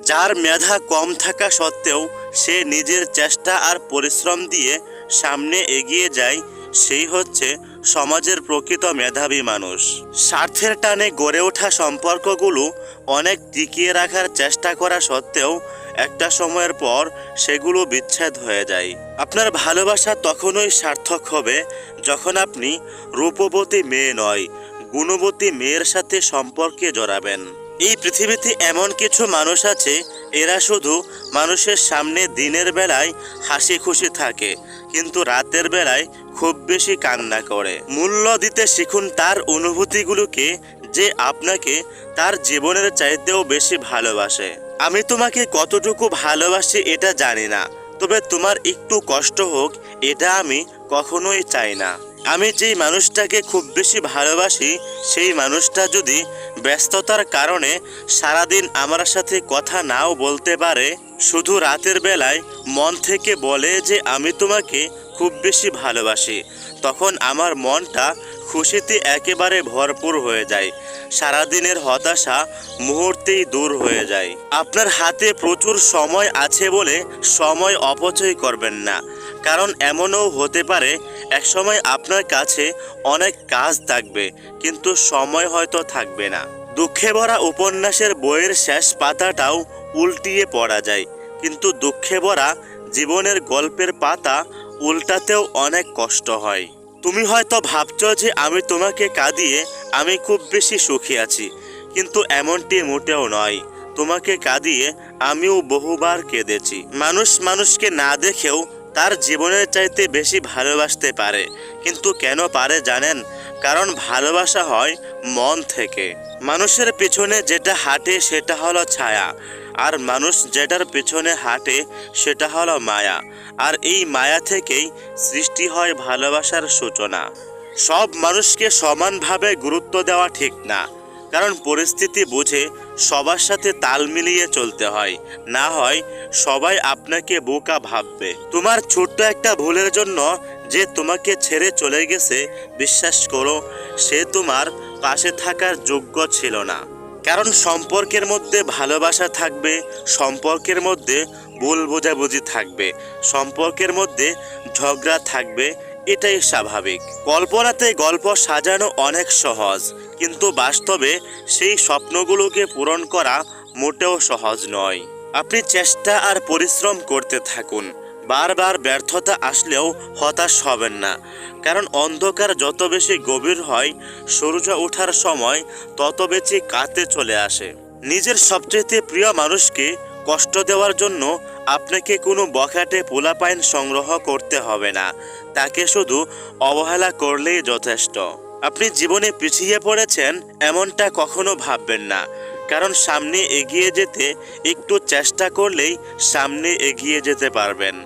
যার মেধা কম থাকা সত্ত্বেও সে নিজের চেষ্টা আর পরিশ্রম দিয়ে সামনে এগিয়ে যায়, সেই হচ্ছে সমাজের প্রকৃত মেধাবী মানুষ। স্বার্থের টানে গড়ে ওঠা সম্পর্কগুলো অনেক টিকিয়ে রাখার চেষ্টা করা সত্ত্বেও একটা সময়ের পর সেগুলো বিচ্ছেদ হয়ে যায়। আপনার ভালোবাসা তখনই সার্থক হবে যখন আপনি রূপবতী মেয়ে নয়, গুণবতী মেয়ের সাথে সম্পর্কে জড়াবেন। এই পৃথিবীতে এমন কিছু মানুষ আছে, এরা শুধু মানুষের সামনে দিনের বেলায় হাসি খুশি থাকে, কিন্তু রাতের বেলায় খুব বেশি কান্না করে। মূল্য দিতে শিখুন তার অনুভূতিগুলোকে, যে আপনাকে তার জীবনের চাইতেও বেশি ভালোবাসে। আমি তোমাকে কতটুকু ভালোবাসি এটা জানি না, তবে তোমার একটু কষ্ট হোক এটা আমি কখনোই চাই না। আমি যেই মানুষটাকে খুব বেশি ভালোবাসি সেই মানুষটা যদি ব্যস্ততার কারণে সারাদিন আমার সাথে কথা নাও বলতে পারে, শুধু রাতের বেলায় মন থেকে বলে যে আমি তোমাকে খুব বেশি ভালোবাসি, তখন আমার মনটা খুশিতে একেবারে ভরপুর হয়ে যায়। সারাদিনের হতাশা মুহূর্তেই দূর হয়ে যায়। আপনার হাতে প্রচুর সময় আছে বলে সময় অপচয় করবেন না, কারণ এমনও হতে পারে একসময় আপনার কাছে অনেক কাজ থাকবে কিন্তু সময় হয়তো থাকবে না। দুঃখে ভরা উপন্যাসের বইয়ের শেষ পাতাটাও উল্টিয়ে পড়া যায়, কিন্তু দুঃখে ভরা জীবনের গল্পের পাতা উল্টাতেও অনেক কষ্ট হয়। তুমি হয়তো ভাবছো যে আমি তোমাকে কাঁদিয়ে আমি খুব বেশি সুখী আছি, কিন্তু এমনটি মোটেও নয়। তোমাকে কাঁদিয়ে আমিও বহুবার কেঁদেছি। মানুষ মানুষকে না দেখেও তার জীবনের চাইতে বেশি ভালোবাসতে পারে, কিন্তু কেন পারে জানেন? কারণ ভালোবাসা হয় মন থেকে। মানুষের পেছনে যেটা হাঁটে সেটা হলো ছায়া, আর মানুষ যেটার পেছনে হাঁটে সেটা হলো মায়া, আর এই মায়া থেকেই সৃষ্টি হয় ভালোবাসার সূচনা। সব মানুষকে সমানভাবে গুরুত্ব দেওয়া ঠিক না, কারণ পরিস্থিতি বুঝে সবার সাথে তাল মিলিয়ে চলতে হয়, না হয় সবাই আপনাকে বোকা ভাববে। তোমার ছোট্ট একটা ভুলের জন্য যে তোমাকে ছেড়ে চলে গেছে, বিশ্বাস করো সে তোমার পাশে থাকার যোগ্য ছিল না। কারণ সম্পর্কের মধ্যে ভালোবাসা থাকবে, সম্পর্কের মধ্যে ভুল বোঝাবুঝি থাকবে, সম্পর্কের মধ্যে ঝগড়া থাকবে, এটাই স্বাভাবিক। কল্পনাতে গল্প সাজানো অনেক সহজ, কিন্তু বাস্তবে সেই স্বপ্নগুলোকে পূরণ করা মোটেও সহজ নয়। আপনি চেষ্টা আর পরিশ্রম করতে থাকুন, বারবার ব্যর্থতা আসলেও হতাশ হবেন না, কারণ অন্ধকার যত বেশি গভীর হয় সূর্য ওঠার সময় তত বেশি কাছে চলে আসে। নিজের সবচেয়ে প্রিয় মানুষকে কষ্ট দেওয়ার জন্য আপনাকে কোনো বখাটে পোলাপাইন সংগ্রহ করতে হবে না, তাকে শুধু অবহেলা করলেই যথেষ্ট। আপনি জীবনে পিছিয়ে পড়েছেন এমনটা কখনো ভাববেন না, কারণ সামনে এগিয়ে যেতে একটু চেষ্টা করলেই সামনে এগিয়ে যেতে পারবেন।